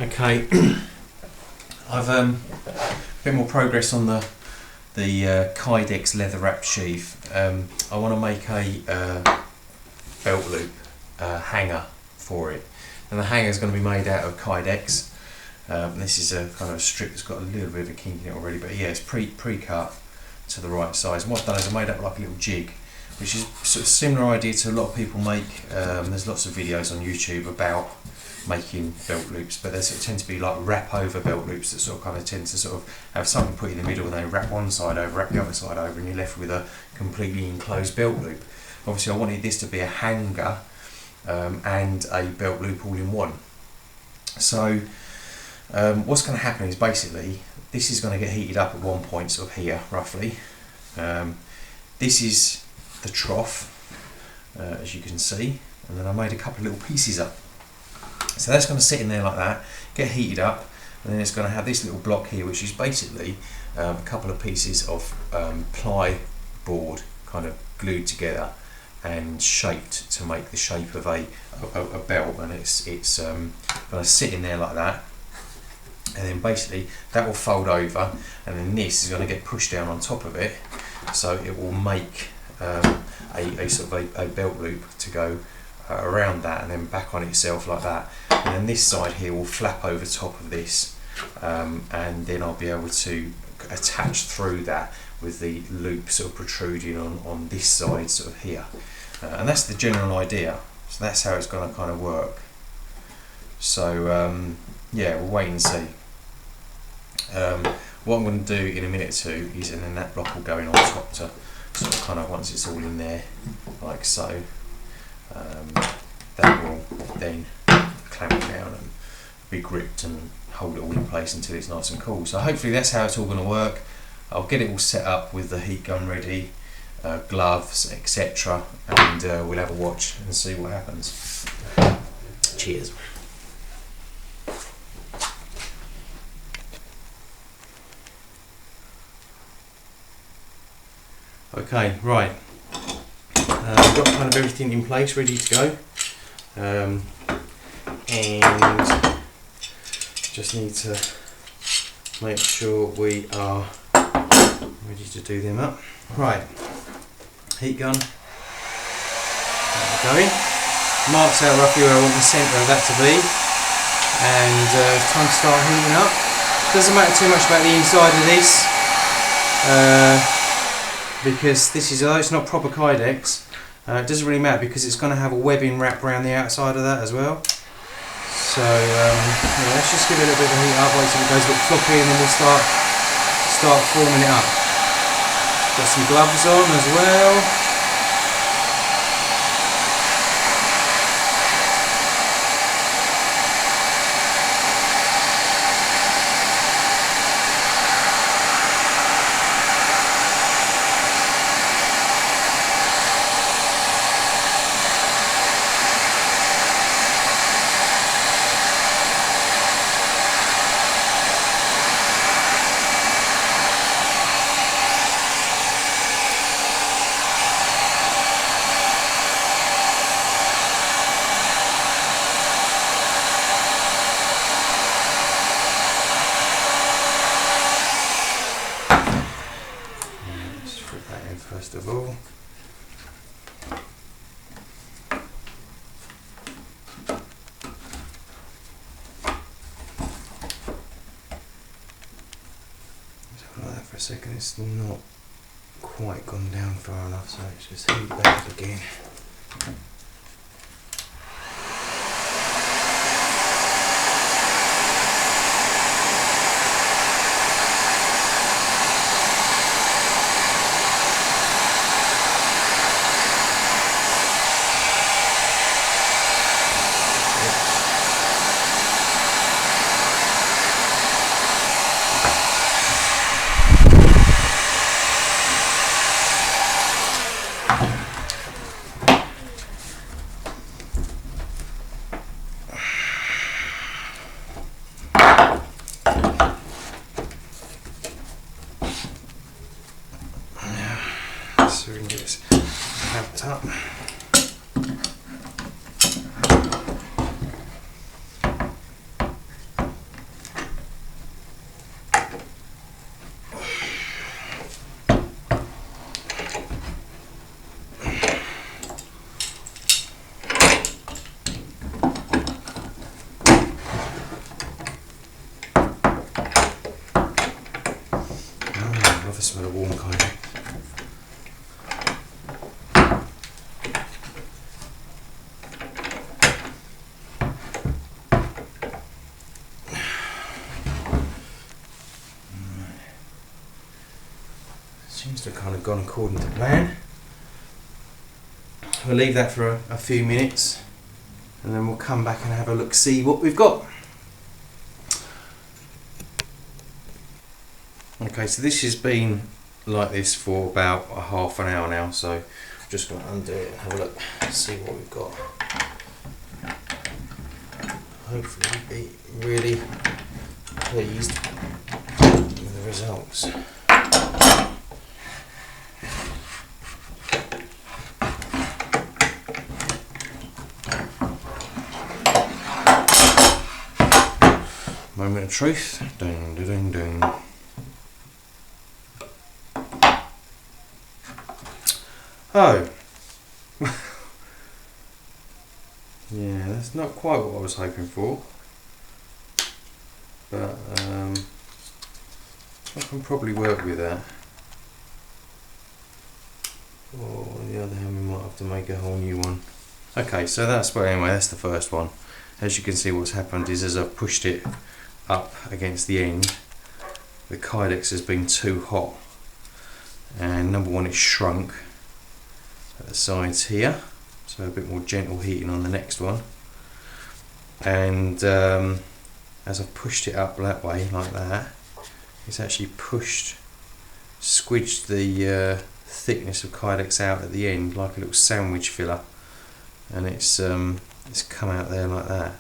Okay, I've a bit more progress on the Kydex leather wrap sheath. I want to make a belt loop hanger for it, and the hanger is going to be made out of Kydex. This is a kind of strip that's got a little bit of a kink in it already, but yeah, it's pre-cut to the right size. And what I've done is I made up like a little jig, which is sort of similar idea to a lot of people make. There's lots of videos on YouTube about making belt loops, but they sort of tend to be like wrap over belt loops that sort of kind of tend to sort of have something put in the middle, and they wrap one side over, wrap the other side over, and you're left with a completely enclosed belt loop. Obviously I wanted this to be a hanger and a belt loop all in one. So what's going to happen is basically this is going to get heated up at one point, sort of here roughly. This is the trough, as you can see, and then I made a couple of little pieces up. So that's going to sit in there like that, get heated up, and then it's going to have this little block here, which is basically a couple of pieces of ply board kind of glued together and shaped to make the shape of a belt, and it's going to sit in there like that, and then basically that will fold over, and then this is going to get pushed down on top of it, so it will make a sort of a belt loop to go around that and then back on itself like that, and then this side here will flap over top of this, and then I'll be able to attach through that with the loop sort of protruding on this side sort of here, and that's the general idea. So that's how it's going to kind of work. So yeah, we'll wait and see. What I'm going to do in a minute or two is, and then that block will go in on top to sort of kind of, once it's all in there like so, that will then clamp it down and be gripped and hold it all in place until it's nice and cool. So hopefully that's how it's all going to work. I'll get it all set up with the heat gun ready, gloves, etc., and we'll have a watch and see what happens. Cheers. Okay, right. I've got kind of everything in place, ready to go, and just need to make sure we are ready to do them up. Right, heat gun, going. Marks out roughly where I want the centre of that to be, and it's time to start heating up. Doesn't matter too much about the inside of this, because this is, although it's not proper Kydex, it doesn't really matter because it's going to have a webbing wrap around the outside of that as well. So yeah, let's just give it a little bit of a heat up, wait till it goes a bit floppy, and then we'll start forming it up. Got some gloves on as well. First of all, like that for a second. It's not quite gone down far enough, so let's just heat that up again. seems to have kind of gone according to plan. We'll leave that for a few minutes and then we'll come back and have a look, see what we've got. Okay, so this has been like this for about a half an hour now, so I'm just going to undo it and have a look, see what we've got. Hopefully be really pleased with the results. Moment of truth. Ding, ding, ding, ding. Oh. Yeah, that's not quite what I was hoping for. But I can probably work with that. Or on the other hand, we might have to make a whole new one. Okay, so that's, well, anyway, that's the first one. As you can see, what's happened is as I've pushed it up against the end, the Kydex has been too hot, and number one, it's shrunk at the sides here, so a bit more gentle heating on the next one. And as I've pushed it up that way, like that, it's actually squidged the thickness of Kydex out at the end like a little sandwich filler, and it's come out there like that.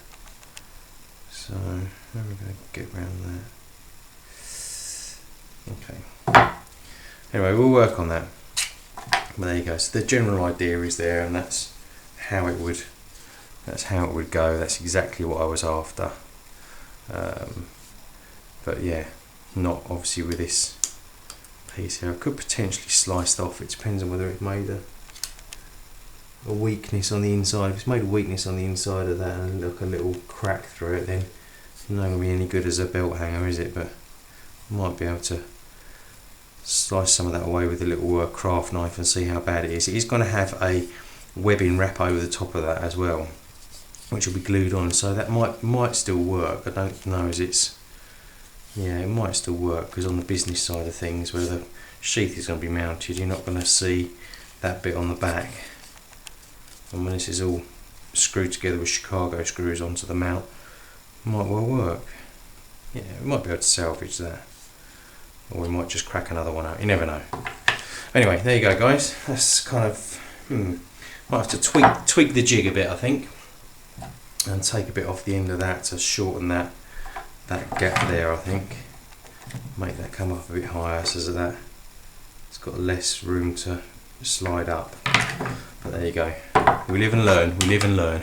So how are we going to get around that? Okay. Anyway, we'll work on that. But there you go. So the general idea is there, and that's how it would go. That's exactly what I was after. But yeah, not obviously with this piece here. I could potentially slice it off. It depends on whether it made a weakness on the inside. If it's made a weakness on the inside of that and look a little crack through it, then it's not going to be any good as a belt hanger, is it? But I might be able to slice some of that away with a little craft knife and see how bad it is. It is going to have a webbing wrap over the top of that as well, which will be glued on, so that might still work. I don't know, yeah, it might still work, because on the business side of things, where the sheath is going to be mounted, you're not going to see that bit on the back. And when this is all screwed together with Chicago screws onto the mount, it might well work. Yeah, we might be able to salvage that, or we might just crack another one out. You never know. Anyway, there you go, guys. That's kind of might have to tweak the jig a bit, I think, and take a bit off the end of that to shorten that gap there. I think make that come up a bit higher so that it's got less room to slide up. But there you go. We live and learn. We live and learn.